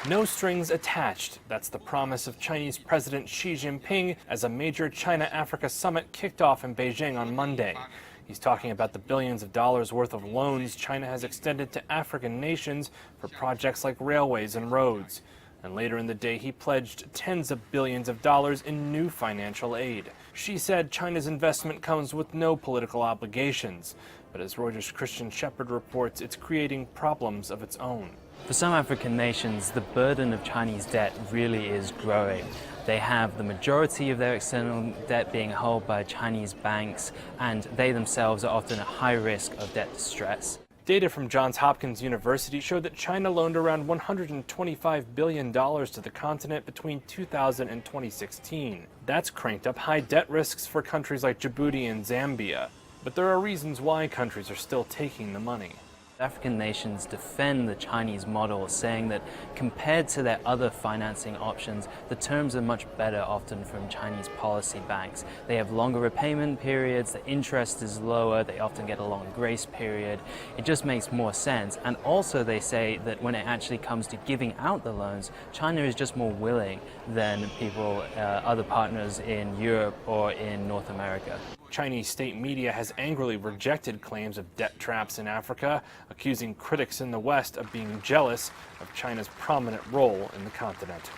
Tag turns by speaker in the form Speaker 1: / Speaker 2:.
Speaker 1: No strings attached. That's the promise of Chinese President Xi Jinping as a major China-Africa summit kicked off in Beijing on Monday. He's talking about the billions of dollars worth of loans China has extended to African nations for projects like railways and roads. And later in the day, he pledged tens of billions of dollars in new financial aid. Xi said China's investment comes with no political obligations. But as Reuters' Christian Shepherd reports, it's creating problems of its own.
Speaker 2: For some African nations, the burden of Chinese debt really is growing. They have the majority of their external debt being held by Chinese banks, and they themselves are often at high risk of debt distress.
Speaker 1: Data from Johns Hopkins University showed that China loaned around $125 billion to the continent between 2000 and 2016. That's cranked up high debt risks for countries like Djibouti and Zambia. But there are reasons why countries are still taking the money.
Speaker 2: African nations defend the Chinese model, saying that compared to their other financing options, the terms are much better often from Chinese policy banks. They have longer repayment periods, the interest is lower, they often get a long grace period. It just makes more sense. And also they say that when it actually comes to giving out the loans, China is just more willing than other partners in Europe or in North America.
Speaker 1: Chinese state media has angrily rejected claims of debt traps in Africa, accusing critics in the West of being jealous of China's prominent role in the continent.